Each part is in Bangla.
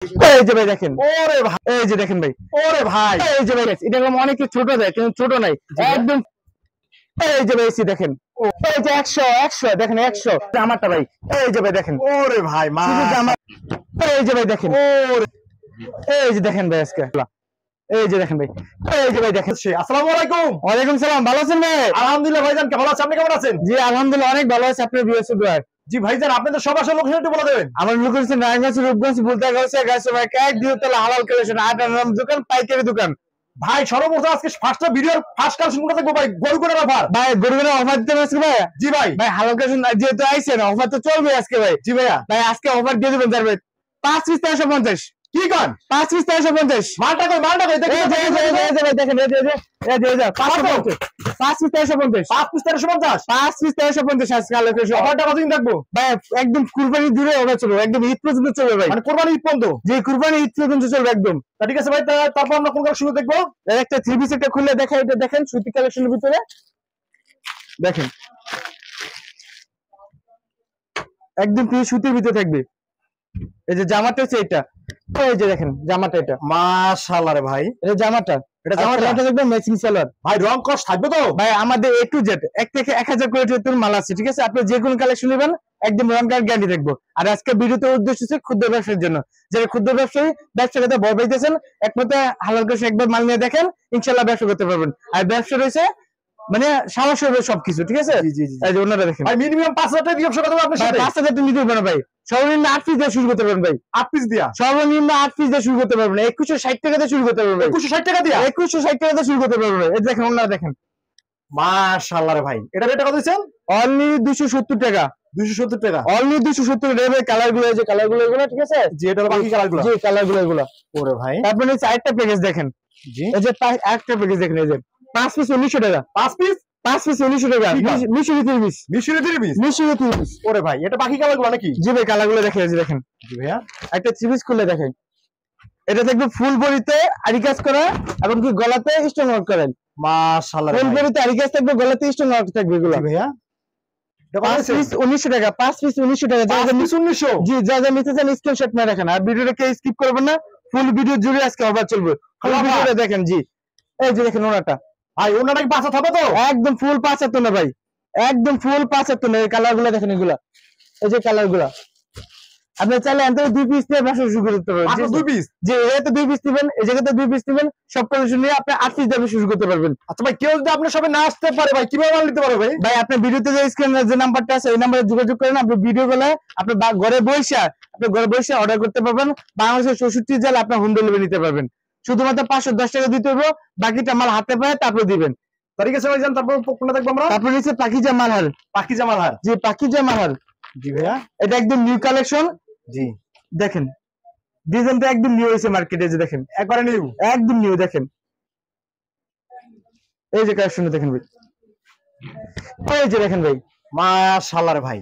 এই যে ভাই দেখেন, ওরে ভাই, এই যে দেখেন ভাই, ওরে ভাই, এই যে ভাই এটা অনেকে ছোট দেয় কিন্তু ছোট নাই একদম। এই যে ভাই দেখেন, এই যে 100 দেখেন 100 জামাটা ভাই, এই যে ভাই দেখেন, ওরে ভাই মা জামা, এই যে ভাই দেখেন, ওরে এই যে দেখেন ভাই আজকে, এই যে দেখেন ভাই, এই যে ভাই দেখেন। আসসালামু আলাইকুম। ওয়ালাইকুম সালাম। ভালো আছেন ভাই? আলহামদুলিল্লাহ ভাইজান, কেমন আছেন? আপনি কেমন আছেন? জি আলহামদুলিল্লাহ অনেক ভালো আছি। আপনার ভিউয়ার্স ভাই? জি ভাইজান, আপনাদের সব আসল লোকেশন একটু বলে দেবেন। আমার লোকেশন রায়গঞ্জ, রূপগঞ্জ, বুলতাগাঁও, গাছে ভাই এক দুতলা হালাল কালেকশন, 8 নাম দোকান, পাইকারি দোকান। ভাই সর্বপ্রথম আজকে ফার্স্ট ভিডিওর ফার্স্ট কালেকশন কোথা থেকে ভাই? গরুগুনের অফার ভাই, গরুগুনের অফার দিতে আজকে ভাই। জি ভাই, ভাই হালাল কালেকশন যেহেতু আইছেন অফার তো চলবে আজকে ভাই। জি ভাইয়া, ভাই আজকে অফার দিয়ে দিবেন যার ভাই 5 পিস 350। কি কোন 5 পিস 350? মালটা কই দেখেন, দেখেন এই যে 550, 5 পিস 350, 5 পিস 350, 5 পিস 350 আজকে কালেকশন। অফারটা কতদিন থাকবো ভাই? একদম কুরবানি দূরে অফার চলবে, একদম ঈদ পর্যন্ত চলবে ভাই। মানে কুরবানি ঈদ পর্যন্ত? জি কুরবানি ঈদ পর্যন্ত চলবে একদম। ঠিক আছে ভাই, তারপর আমরা কোন কালেকশন দেখবো? একটা 3 পিস একটা খুলে দেখাই, এটা দেখেন সুতি কালেকশনের ভিতরে দেখেন, একদম পিওর সুতির ভিতরে থাকবে। এই যে জামাটা হচ্ছে এটা, এই যে দেখেন জামাটা, এটা মাশাআল্লাহ রে ভাই, এটা জামাটা, এটা জামাটা দেখবেন ম্যাচিং সালোয়ার ভাই। রং কস থাকবে তো ভাই? আমাদের A to Z 1 থেকে 1000 কোয়ালিটির মাল আছে, ঠিক আছে? আপনি যে কোন কালেকশন নেবেন একদম রং কার গ্যারান্টি দেখবো। আর আজকে ভিডিওতে উদ্দেশ্য হচ্ছে ক্ষুদ্র ব্যবসার জন্য, যারা ক্ষুদ্র ব্যবসায়ী ব্যবসাকে ভয় পাইতেছেন, একমাত্র হালাল করে একবার মাল নিয়ে দেখেন, ইনশাআল্লাহ ব্যবসা করতে পারবেন। আর ব্যবসা রয়েছে মানে সাহস হবে সবকিছু, ঠিক আছে? জি জি জি। এই যে ওনারা দেখেন ভাই, মিনিমাম 5000 টাকা দিয়ে ব্যবসা করতে হবে আপনার সাথে। 5000 টাকা নিতে পারবেন ভাই। সর্বনিম্ন 8 পিস দিয়ে শুরু করতে পারবেন ভাই। 8 পিস দিয়া সর্বনিম্ন 8 পিস দিয়ে শুরু করতে পারবেন। 2160 টাকা দিয়ে শুরু করতে পারবেন। 2160 টাকা দিয়া 2160 টাকা দিয়ে শুরু করতে পারবেন। এই দেখেন ওনারা দেখেন, মাশাআল্লাহ রে ভাই। এটা রেট কত দিচ্ছেন? অনলি 270 টাকা। 270 টাকা অনলি 270 টাকা। এই কালারগুলো, এই যে কালারগুলো এগুলো, ঠিক আছে? জি এটা হলো বাকি কালারগুলো। জি কালারগুলো এগুলো। ওরে ভাই, তারপর এই চারটা প্যাকেজ দেখেন। জি এই যে একটা প্যাকেজ দেখেন, এই যে 5 পিস 1900 টাকা। 5 পিস 1900 টাকা। মিশরি 3 পিস, মিশরি 3 পিস, মিশরি 3 পিস। ওরে ভাই, এটা বাকি কালারগুলো নাকি? জি ভাই কালারগুলো দেখেন, এই যে দেখেন। জি ভাইয়া, একটা 3 পিস খুলে দেখেন। এটা দেখবে ফুল বডিতে আরি কাজ করা এবং কি গলাতে স্টোন ওয়ার্ক করেন। মাশাআল্লাহ, ফুল বডিতে আরি কাজ থাকবে, গলাতে স্টোন ওয়ার্ক থাকবে এগুলো। জি ভাইয়া, 5 পিস 1900 টাকা। 5 পিস 1900 টাকা। যা 1900? জি যা নিতে চান স্ক্রিনশট মেরে রাখেন। আর ভিডিওটাকে স্কিপ করবেন না, ফুল ভিডিও জুড়ে আজকে অফার চলবে। ফুল ভিডিওটা দেখেন। জি এই যে দেখেন ওনাটা ভাই, ওনাটা কি 75 হবে তো? একদম ফুল 75 না ভাই, একদম ফুল 75 না। এই কালারগুলো দেখেন, এগুলা এই যে কালারগুলো আপনি চাইলে এত 2 পিস দিয়ে ব্যবসা শুরু করতে পারবেন। মাত্র 2 পিস? যে এটাতে 2 পিস দিবেন, এই জায়গাতে 2 পিস দিবেন, সব কালেকশন নিয়ে আপনি 8 পিস দিয়ে শুরু করতে পারবেন। আচ্ছা ভাই, কেউ যদি আপনার সবে না আসতে পারে ভাই, কিভাবে মাল নিতে পারবে ভাই? ভাই আপনি ভিডিওতে যে স্ক্রিনে যে নাম্বারটা আছে এই নম্বরে যোগাযোগ করেন। আপনি ভিডিও কলে আপনি ঘরে বসে অর্ডার করতে পারবেন। বাংলাদেশের 64 জেলা আপনি হোম ডেলিভারি নিতে পারবেন। শুধুমাত্র 510 টাকা দিতে হবে, বাকিটা মাল হাতে পায় তারপর দিবেন। ঠিক আছে ভাই, তারপর কোনটা দেখবো আমরা? তারপর নিচে পাকিজা মালহার। পাকিজা মালহার? জি পাকিজা মালহার। জি ভাইয়া, এটা একদম নিউ কালেকশন। জি দেখেন ডিজাইনটা একদম নিউ হয়েছে মার্কেটে, যে দেখেন একবারে নিউ, একদম নিউ। দেখেন এই যে কালেকশনটা দেখেন ভাই, এই যে দেখেন ভাই, মাশাআল্লাহ রে ভাই।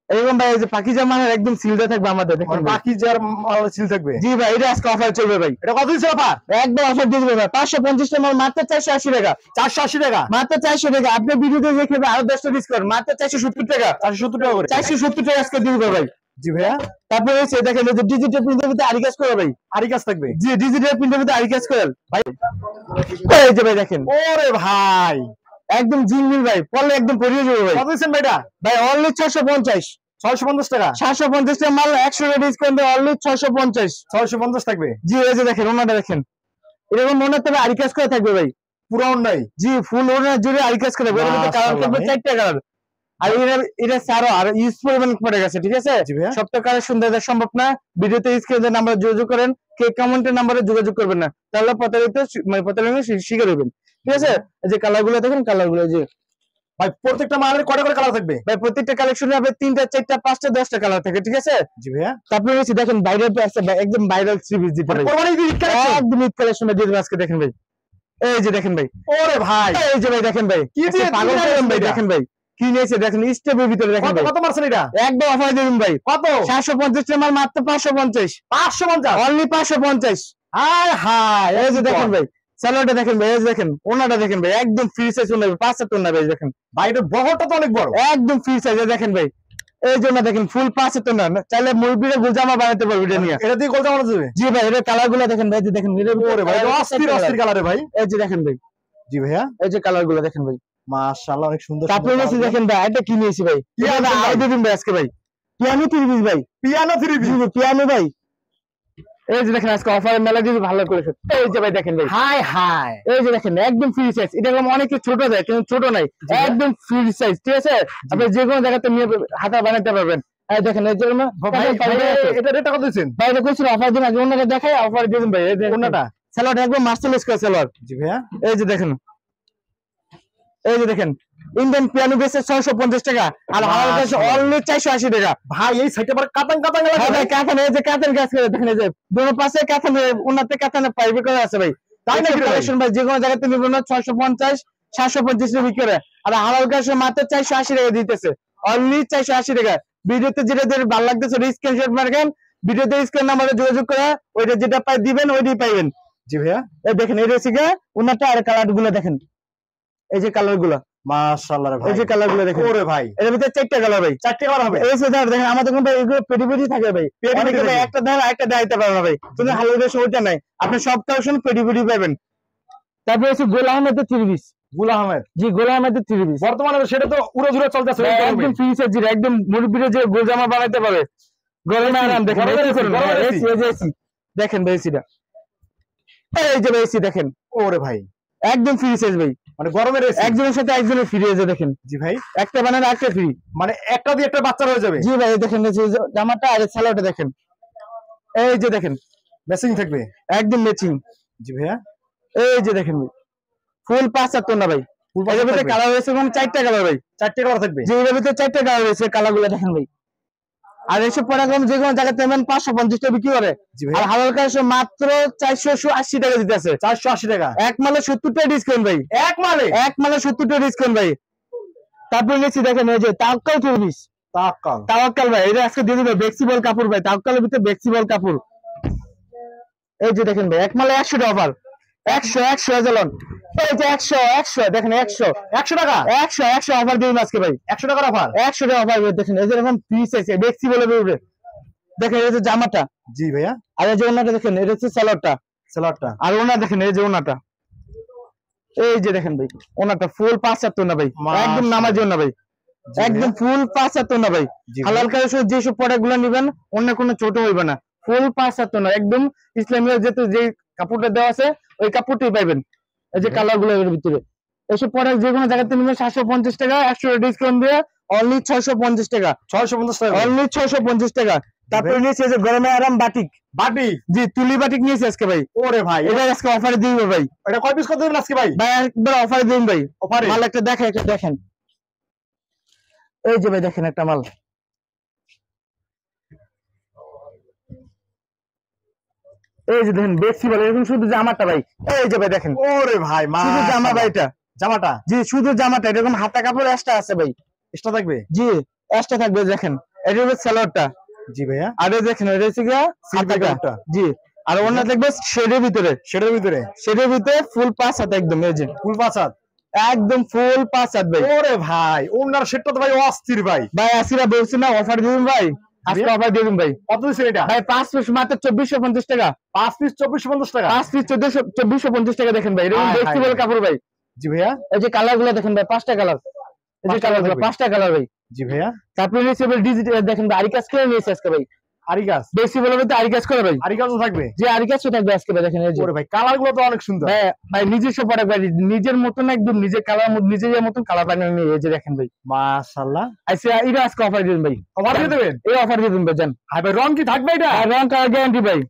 এরকম ভাই, এই যে পাকিজা মালের একদম সিলটা থাকবে আমাদের। দেখেন পাকিজার মাল সিল থাকবে। জি ভাই, এটা আজকে অফার চলবে ভাই। এটা কত দিচ্ছে অফার? একদম অফার দিয়ে দিবে ভাই। 550 টাকা মাল মাত্র 480 টাকা। 480 টাকা মাত্র 400 টাকা। আপনি ভিডিওতে দেখে আরো 10 টাকা ডিসকাউন্ট, মাত্র 470 টাকা। 470 টাকা করে 470 টাকা আজকে দিয়ে দিবে ভাই। জি ভাইয়া, তারপরে হচ্ছে দেখেন এই যে ডিজিটাল প্রিন্টের ভিতরে আরি কাজ করে ভাই। আরি কাজ থাকবে? জি ডিজিটাল প্রিন্টের ভিতরে আরি কাজ করেন ভাই। এই যে ভাই দেখেন, ওরে ভাই একদম জিলমিল ভাই, পড়লে একদম পরিয়ে যাবে ভাই। কত দিচ্ছেন ভাই এটা? ভাই অনলি 650। 650 টাকা? 750 টাকা মাল 100 টাকা ডিসকাউন্ট দিয়ে অনলি 650। 650 থাকবে? জি এই যে দেখেন ওনাটা দেখেন, এরকম মনে হতে আরি কাজ করে থাকবে ভাই, পুরো অন্যায়। জি ফুল ওনার জুড়ে আরি কাজ করে। এর মধ্যে কালার থাকবে 4টা কালার। আর এটা সারো আর ইউজ পরিমাণ পড়ে গেছে, ঠিক আছে? সবটা কালেকশন দেওয়া সম্ভব না। ভিডিওতে স্ক্রিনে নাম্বার যোগাযোগ করেন, কে কমেন্টের নাম্বারে যোগাযোগ করবেন না, তাহলে প্রতারিত শিকার হবেন, ঠিক আছে? এই যে কালারগুলো দেখেন, কালারগুলো যে ভাই প্রত্যেকটা মালের কয়টা করে কালার থাকবে ভাই? প্রত্যেকটা কালেকশনে হবে 3টা 4টা 5টা 10টা কালার থাকে, ঠিক আছে? জি ভাইয়া, তারপরে হচ্ছে দেখেন ভাইরাল আছে একদম ভাইরাল সিরিজ দিতে ভাই, একদম ঈদ কালেকশন দিয়ে দেব আজকে। দেখেন ভাই, এই যে দেখেন ভাই, ওরে ভাই এই যে ভাই দেখেন ভাই, কি দিয়ে পাগল করেন ভাই। দেখেন ভাই কি নিয়েছে দেখেন, স্টেপের ভিতরে দেখেন কত মারছেন এটা? একদম অফার দিবেন ভাই। কত? 750 টাকা মাল মাত্র 550। 550 অনলি 550। হায় হায়, এই যে দেখেন ভাই সালোয়ারটা দেখেন ভাই, এই যে দেখেন ওনাটা দেখেন ভাই, একদম ফ্রি সাইজ ওনা 75 না ভাই। দেখেন ভাই এটা বহরটা তো অনেক বড়, একদম ফ্রি সাইজ। দেখেন ভাই এই জন্য দেখেন ফুল 75 না, চাইলে মুরগির গোলজামা বানাতে পারবে এটা নিয়ে। এটা দিয়ে গোলজামা বানাতে যাবে? জি ভাই, এর কালার গুলো দেখেন ভাই, দেখেন ওরে ভাই অস্থির অস্থির কালারে ভাই। এই যে দেখেন ভাই। জি ভাইয়া, এই যে কালার গুলো দেখেন ভাই, মাশাআল্লাহ অনেক সুন্দর। তারপরে নিয়েছি দেখেন ভাই, এটা কি নিয়েছি ভাই, পিয়ানো আইডি দিন ভাই আজকে ভাই, পিয়ানো 3 পিস ভাই, পিয়ানো 3 পিস, পিয়ানো ভাই। এই যে দেখেন আজকে অফারের মেলা দিয়ে ভালো করেছে। এই যে ভাই দেখেন ভাই, হাই হাই, এই যে দেখেন একদম ফ্রি সাইজ। এটা অনেকে ছোট দেয় কিন্তু ছোট নাই, একদম ফ্রি সাইজ, ঠিক আছে? আপনি যে কোনো জায়গাতে নিয়ে হাতা বানাতে পারবেন। এই দেখেন এই যে এটা রেট কত দিবেন ভাই? এটা কইছিল অফার দিন, আগে অন্যটা দেখাই অফার দিবেন ভাই। এই যে অন্যটা সালোয়ার একদম মার্সেলাইজ করা সালোয়ার। জি ভাইয়া, এই যে দেখেন, এই যে দেখেন ইন্ডিয়ান পিয়ানো বেসে 650 টাকা, আর হালাল কাছে অনলি 480 টাকা ভাই। এই সাইডে আবার কাতান কাতান লাগে ভাই, কাতান, এই যে কাতান কাজ করে দেখেন, এই যে দুটো পাশে কাতান, উন্নতে কাতানে পাইবে করে আছে ভাই। তাই না কালেকশন ভাই, যে কোনো জায়গাতে নিবেন না 650 750 টাকা বিক্রি করে, আর হালাল কাছে মাত্র 480 টাকা দিতেছে, অনলি 480 টাকা। ভিডিওতে যেটা ভালো লাগতেছে স্ক্রিনশট মারবেন, ভিডিওতে স্ক্রিন নাম্বারে যোগাযোগ করে ওইটা যেটা পাই দিবেন ওইটাই পাইবেন। জি ভাইয়া, এই দেখেন এই রেসিকে উন্নতে, আর কালার গুলো দেখেন, এই যে কালার গুলো মাশাআল্লাহ ভাই, এই যে কালার গুলো দেখেন। ওরে ভাই এর ভিতরে 4টা কালার ভাই, 4টা কালার হবে। এই যে দেখেন আমাদের কোন ভাই এগুলো পেটি পেটি থাকে ভাই, পেটি পেটি একটা দেন একটা দাইতে পারবে না ভাই, কিন্তু হালকা বেশ ওইটা নাই, আপনি সব কালেকশন পেটি পেটি পাবেন। তারপরে হচ্ছে গোল আহমেদের 3 পিস, গোল আহমেদ, জি গোল আহমেদের 3 পিস বর্তমানে সেটা তো উড়ে জুড়ে চলতেছে, একদম ফ্রি সাইজ, একদম মুরব্বিরে যে গোলজামা বানাইতে পারে, গরমে আরাম। দেখেন এসি দেখেন ভাই, এসিটা এই যে ভাই, এসি দেখেন। ওরে ভাই একদম ফ্রি সাইজ ভাই, মানে গরমের এসি, একজনের সাথে একজনের ফ্রি আছে দেখেন। জি ভাই, একটা বানালে একটা ফ্রি, মানে একটা দিয়ে একটা বাচ্চা হয়ে যাবে। জি ভাই দেখেন এই যে জামাটা আর সালোয়ারটা দেখেন, এই যে দেখেন ম্যাচিং থাকবে, একদম ম্যাচিং। জি ভাইয়া, এই যে দেখেন ফুল 75 না ভাই, এর ভিতরে কালার রয়েছে এবং 4টা কালার ভাই, 4টা কালার থাকবে। জি এর ভিতরে 4টা কালার রয়েছে, কালারগুলো দেখেন ভাই। আর এসব প্রোডাক্ট যে কোনো জায়গাতে নেবেন 550 টাকা বিক্রি করে, আর হালাল কাছে মাত্র 480 টাকা দিতেছে, 480 টাকা। এক মালে 70 টাকা ডিসকাউন্ট ভাই, এক মালে 70 টাকা ডিসকাউন্ট ভাই। তারপরে নিয়েছি দেখেন এই যে তাওয়াক্কাল 3 পিস, তাওয়াক্কাল ভাই, এটা আজকে দিয়ে দিবে ফ্লেক্সিবল কাপড় ভাই, তাওয়াক্কালের ভিতরে ফ্লেক্সিবল কাপড়। এই যে দেখেন ভাই এক মালে 100 টাকা অফার, 100 এজলন, এই যে 100 দেখেন 100 টাকা, 100 অফার দিবেন আজকে ভাই, 100 টাকার অফার, 100 টাকা অফার দেখেন। এই যে এরকম পিস আছে ফ্লেক্সিবল এর উপরে দেখেন, এই যে জামাটা। জি ভাইয়া, আর এই যে ওনাটা দেখেন, এটা হচ্ছে সালোয়ারটা, আর ওনা দেখেন এই যে ওনাটা, এই যে দেখেন ভাই ওনাটা ফুল 75 না ভাই, একদম নামার জন্য ভাই, একদম ফুল 75 না ভাই। হালাল কালেকশন যে সব প্রোডাক্ট গুলো নেবেন অন্য কোনো ছোট হইবে না, ফুল 75 না, একদম ইসলামিক যে কাপড়টা দেওয়া আছে ওই কাপড়টাই পাইবেন। এই যে কালার গুলো এর ভিতরে, এইসব প্রোডাক্ট যে কোনো জায়গাতে নেবেন 750 টাকা, 100 ডিসকাউন্ট দিয়ে অনলি 650 টাকা, 650 টাকা, অনলি 650 টাকা। তারপরে নিয়েছি যে গরমে আরাম বাটিক, বাটিক, জি তুলি বাটিক নিয়েছি আজকে ভাই। ওরে ভাই এটা আজকে অফারে দিব ভাই, এটা কয় পিস কত দিবেন আজকে ভাই? ভাই একবার অফারে দিন ভাই, অফারে মাল একটা দেখেন, একটা দেখেন, এই যে ভাই দেখেন একটা মাল, এই যে দেখেন ফ্লেক্সিবল, এরকম শুধু জামাটা ভাই, এই যে ভাই দেখেন। ওরে ভাই শুধু জামা ভাই, এটা জামাটা, জি শুধু জামাটা, এরকম হাতা কাপড় এক্সট্রা আছে ভাই, এক্সট্রা থাকবে, জি এক্সট্রা থাকবে। দেখেন এটা হচ্ছে সালোয়ারটা। জি ভাইয়া, আর দেখেন এটা হচ্ছে কি হাতা কাপড়টা, জি। আর ওনা দেখবে শেডের ভিতরে, শেডের ভিতরে ফুল 5 হাত, একদম এই যে ফুল 5 হাত, একদম ফুল 5 হাত ভাই। ওরে ভাই ওনার শেডটা তো ভাই অস্থির ভাই, ভাই আসিরা বলছি না অফার দিবেন ভাই, আজকে অফার দিবেন ভাই। কত দিছেন এটা ভাই? 5 পিস মাত্র 2450 টাকা, 5 পিস 2450 টাকা, 5 পিস 2450 টাকা। দেখেন ভাই এরকম ফ্লেক্সিবল কাপড় ভাই। জি ভাইয়া, এই যে কালার গুলো দেখেন ভাই, 5টা কালার, এই যে কালার গুলো 5টা কালার ভাই। জি ভাইয়া, তারপরে নিচে ডিজিটাল দেখেন ভাই, আরিকাস করে নিয়েছে আজকে ভাই, আরিকাস বেশি বলবে তো আরিকাস করে ভাই, আরিকাসও থাকবে, যে আরিকাসও থাকবে আজকে ভাই। দেখেন এই যে ওরে ভাই কালার গুলো তো অনেক সুন্দর ভাই, ভাই নিজস্ব প্রোডাক্ট ভাই, নিজের মতন একদম নিজের কালার, নিজের মতন কালার বানিয়ে নিয়ে, এই যে দেখেন ভাই মাশাআল্লাহ। আচ্ছা এটা আজকে অফার দিবেন ভাই, অফার দিয়ে দেবেন, এই অফার দিয়ে দিবেন ভাই। জান ভাই ভাই রং কি থাকবে? এটা রং কালার গ্যারান্টি ভাই,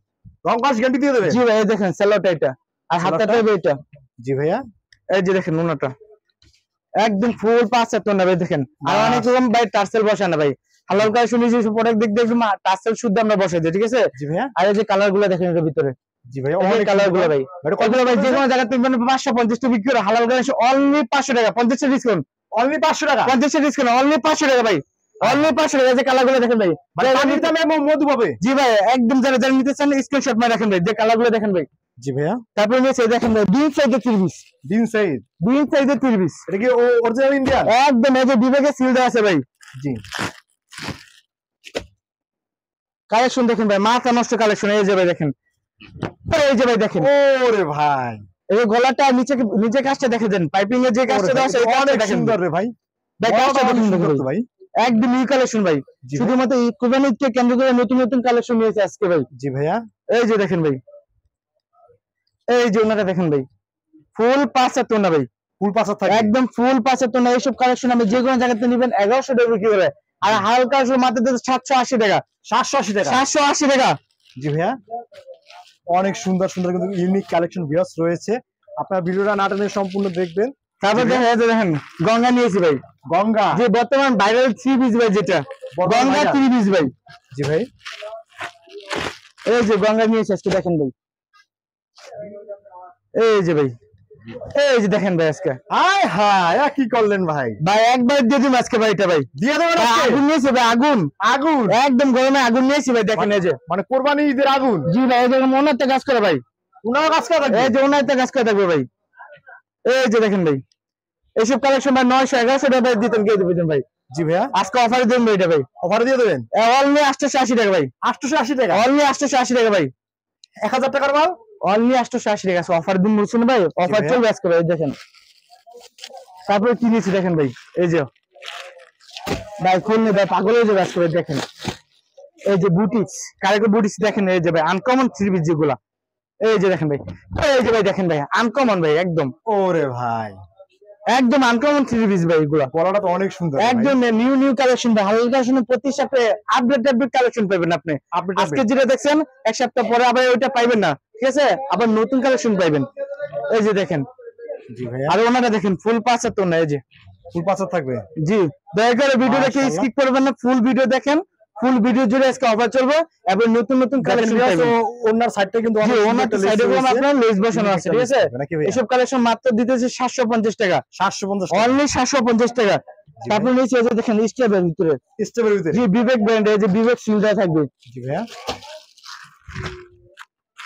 রং কালার গ্যারান্টি দিয়ে দেবেন। জি ভাই এই দেখেন সালোয়ারটা এটা, আর হাতাটা এটা। জি ভাইয়া, এই যে দেখেন ওনাটা একদম ফুল 75 না ভাই দেখেন। আর অনেক রকম ভাই টার্সেল বসানো ভাই, হালাল কাজ শুনি যে প্রোডাক্ট দেখবেন টার্সেল শুদ্ধ আমরা বসাই দিই, ঠিক আছে? জি ভাইয়া, আর এই যে কালার গুলো দেখেন এর ভিতরে। জি ভাই অনেক কালার গুলো ভাই, কতগুলো ভাই যে কোনো জায়গা থেকে 550 টাকা বিক্রি করে, হালাল কাজ অনলি 500 টাকা, 50 ডিসকাউন্ট, অনলি 500 টাকা, 50 ডিসকাউন্ট, অনলি 500 টাকা ভাই, অনলি 500 টাকা। যে কালার গুলো দেখেন ভাই, পানির দামে এবং মধু পাবে। জি ভাই একদম যারা যারা নিতে চান স্ক্রিনশট মার রাখেন ভাই, যে কালার গুলো দেখেন ভাই। জি ভাইয়া, তারপরে নিচে দেখেন ভাই বিন সাইজের 3 পিস, বিন সাইজের 3 পিস, এটা কি অরিজিনাল ইন্ডিয়ান? একদম এই যে বিবেকে সিল দেওয়া আছে ভাই। জি কালেকশন দেখেন ভাই, মাথা নষ্ট কালেকশন। এই যে ভাই দেখেন, এই যে ভাই দেখেন, ওরে ভাই এই যে গলাটা নিচে কাজটা দেখে দেন, পাইপিং এর যে কাজটা দেওয়া আছে অনেক সুন্দর রে ভাই। ভাই কাজটা দেখেন ভাই, একদম নিউ কালেকশন ভাই। শুধুমাত্র কুরবানিকে কেন্দ্র করে নতুন নতুন কালেকশন নিয়েছে আজকে ভাই। জি ভাইয়া, এই যে দেখেন ভাই, এই যে ওনাটা দেখেন ভাই, ফুল 5 না ভাই, ফুল 5 থাকে একদম ফুল 5 না। এইসব কালেকশন আমি যে কোনো জায়গাতে নেবেন 1100 টাকা বিক্রি করে, আর হালকা মাত্র 780 টাকা। 780 টাকা, 780 টাকা। জি ভাইয়া, অনেক সুন্দর সুন্দর কিন্তু ইউনিক কালেকশন ভিউয়ার্স রয়েছে। আপনার ভিডিওটা না টেনে সম্পূর্ণ দেখবেন। তারপর দেখেন গঙ্গা নিয়েছি ভাই, গঙ্গা যে বর্তমান ভাইরাল 3 পিস ভাই, যেটা গঙ্গা 3 পিস ভাই। জি ভাই, এই যে গঙ্গা নিয়েছি আজকে দেখেন ভাই, এই যে ভাই, এই যে দেখেন ভাই আজকে। হায় হায় কি করলেন ভাই? ভাই একবার দিয়ে দিন আজকে ভাই, এটা ভাই দিয়ে দেবেন। আগুন নিয়েছি ভাই, আগুন আগুন একদম গরমে আগুন নিয়েছি ভাই, দেখেন এই যে মানে কোরবানি ঈদের আগুন। জি ভাই, এই যে ওনারটা কাজ করে ভাই, ওনার কাজ করে, এই যে ওনারটা কাজ করে থাকবে ভাই। এই যে দেখেন ভাই, এইসব কালেকশন ভাই 900-1100 টাকা ভাই দিতেন, কে দিবেন ভাই? জি ভাইয়া, আজকে অফারে দেন ভাই, এটা ভাই অফারে দিয়ে দেবেন। অনলি 880 টাকা ভাই, 880 টাকা, অনলি 880 টাকা ভাই, 1000 টাকার মাল অনলি 880 টাকা। অফার দিন বলছেন ভাই, অফার চলবে আজকে ভাই, দেখেন। তারপরে কি নিয়েছি দেখেন ভাই, এই যে ভাই খুললে ভাই পাগল হয়ে যাবে আজকে ভাই, দেখেন এই যে বুটিক্স, কারেক্ট বুটিক্স দেখেন, এই যে ভাই আনকমন 3 পিস যেগুলা, এই যে দেখেন ভাই, এই যে ভাই দেখেন ভাই আনকমন ভাই, একদম ওরে ভাই একদম আনকমন 3 পিস ভাই এগুলা। গলাটা তো অনেক সুন্দর, একদম নিউ কালেকশন ভাই, হালকা শুনে প্রতি সপ্তাহে আপডেট কালেকশন পাবেন আপনি। আজকে যেটা দেখছেন এক সপ্তাহ পরে আবার ওইটা পাইবেন না, ঠিক আছে, আবার নতুন কালেকশন পাইবেন। এই যে দেখেন, জি ভাইয়া, আর ওনাটা দেখেন ফুল 75 না, এই যে ফুল 5 থাকবে। জি, দয়া করে ভিডিও দেখে স্কিপ করবেন না, ফুল ভিডিও দেখেন। ফুল ভিডিও জুড়ে আজকে অফার চলবে এবং নতুন নতুন কালেকশন পাবেন। ওনার সাইডটা কিন্তু জি, ওনার সাইডে কোন আপনার লেস বসানো আছে, ঠিক আছে। এসব কালেকশন মাত্র দিতেছে 750 টাকা, 750 অনলি 750 টাকা। তারপর নিচে এই যে দেখেন স্টেপের ভিতরে, স্টেপের ভিতরে জি বিবেক ব্র্যান্ড, এই যে বিবেক সিলটা থাকবে। জি ভাইয়া,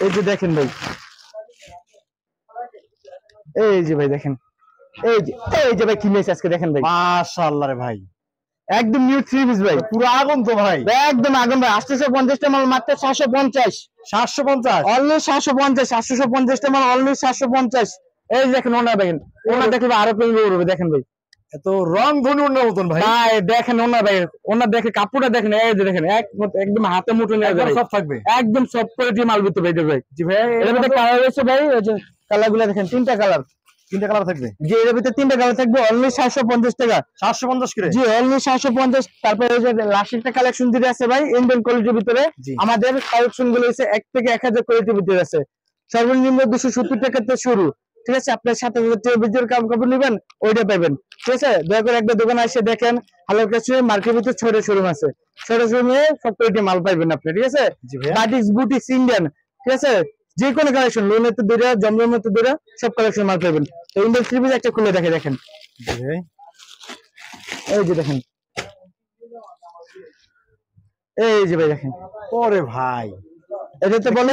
এই যে দেখেন ভাই, এই যে ভাই দেখেন, এই যে ভাই কি নিয়েছে আজকে দেখেন ভাই, মাশাআল্লাহ রে ভাই, একদম নিউ 3 পিস ভাই, পুরো আগুন তো ভাই, একদম আগুন ভাই। 850 টা মাল মাত্র 750, 750 অনলি 750, 850 টা মাল অনলি 750। এই যে দেখেন ওনা দেখেন, ওনা দেখলে আরো প্রেম করবে, দেখেন ভাই এত রং ধনুর মতন ভাই। ভাই দেখেন ওনা ভাই, ওনা দেখে কাপড়টা দেখেন, এই যে দেখেন একদম হাতে মুঠো নিয়ে যাবে, সব থাকবে একদম সব কোয়ালিটি মাল ভিতরে ভাই। ভাই জি ভাই, এর ভিতরে কালার রয়েছে ভাই, এই যে কালারগুলো দেখেন, 3টা কালার, 3টা কালার থাকবে। জি এর ভিতরে 3টা কালার থাকবে, অনলি 750 টাকা, 750 করে, জি অনলি 750। তারপরে এই যে লাস্টেরটা কালেকশন যেটা আছে ভাই ইন্ডিয়ান কোয়ালিটির ভিতরে, আমাদের কালেকশন গুলো হচ্ছে 1 থেকে 1000 কোয়ালিটির ভিতরে আছে। সর্বনিম্ন 270 টাকা থেকে শুরু, ঠিক আছে। আপনার 7000 টাকা ভিতরে কাপড় নেবেন, ওইটা পাবেন, ঠিক আছে। দয়া করে একটা দোকানে এসে দেখেন, হালাল কাছে মার্কেটের ভিতরে ছোট শোরুম আছে, ছোট শোরুমে সব কোয়ালিটি মাল পাইবেন আপনি, ঠিক আছে। বাটিক্স বুটিক্স ইন্ডিয়ান, ঠিক আছে, যে কোনো কালেকশন, লোনের তো দূরে, জমজমের তো দূরে, সব কালেকশন মাল পাইবেন। তো ইন্ডিয়ান 3 পিস একটা খুলে দেখেন, এই যে দেখেন, এই যে ভাই দেখেন, ওরে ভাই এটা তো বলে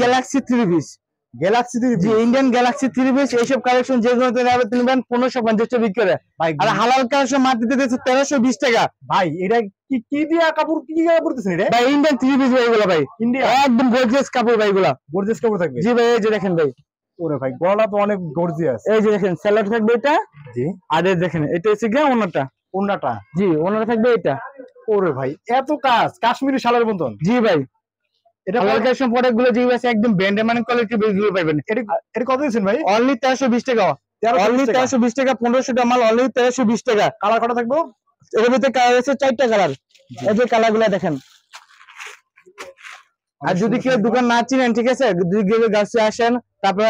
গ্যালাক্সি 3 পিস, গ্যালাক্সি 3 জি ইন্ডিয়ান গ্যালাক্সি 3 পিস। এইসব কালেকশন যে কোনো নেবেন 1550 টাকা বিক্রি করে ভাই, আর হালাল কালেকশন মাত্র দিতেছে 1320 টাকা ভাই। এটা কি দিয়া কাপড়, কি কাপড় দিতেছেন এটা? ভাই ইন্ডিয়ান 3 পিস ভাই, এগুলো ভাই ইন্ডিয়া একদম গর্জিয়াস কাপড় ভাই, এগুলো গর্জিয়াস কাপড় থাকবে। জি ভাই, এই যে দেখেন ভাই, ওরে ভাই গলা তো অনেক গর্জিয়াস। এই যে দেখেন স্যালাড থাকবে এটা, জি, আর এই দেখেন এটা হচ্ছে গিয়ে ওন্নাটা, জি ওনাটা থাকবে এটা। ওরে ভাই এত কাজ, কাশ্মীরি শালের মতন। জি ভাই, এটা কালেকশন প্রোডাক্ট গুলো যেগুলো আছে একদম ব্র্যান্ডের মানে কোয়ালিটি বেসগুলো পাবেন। এটা কত দিয়েছেন ভাই? অনলি 1320 টাকা, অনলি 1320 টাকা, 1500 টাকা মাল অনলি 1320 টাকা। কালার কটা থাকবো? এর ভিতরে কালার আছে 4টা কালার, এই যে কালারগুলো দেখেন। আর যদি কেউ দোকান না চিনেন, ঠিক আছে, যদি গাছে আসেন, তারপর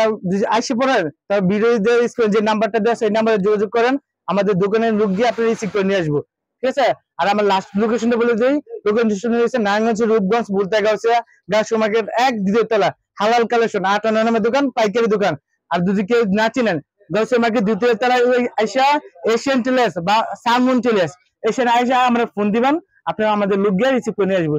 আইসি পড়েন, তারপর ভিডিওতে যে নাম্বারটা দেওয়া আছে এই নাম্বারে যোগাযোগ করেন, আমাদের দোকানের লোক গিয়ে আপনি রিসিভ করে নিয়ে আসবো, ঠিক আছে। আর আমার লাস্ট লোকেশনটা বলে দিই, লোকেশন হচ্ছে নারায়ণগঞ্জ রূপগঞ্জ বুলতাগাছিয়া গাছ মার্কেট 1 দ্বিতীয় তলা, হালাল কালেকশন 8 নামের দোকান, পাইকারি দোকান। আর যদি কেউ না চিনেন, গাছ মার্কেট দ্বিতীয় তলায় আইসা এশিয়ান টেলার্স বা সালমন টেলার্স, এশিয়ান আইসা আমরা ফোন দিবেন, আপনারা আমাদের লোক গিয়ে রিসিভ করে নিয়ে আসবো।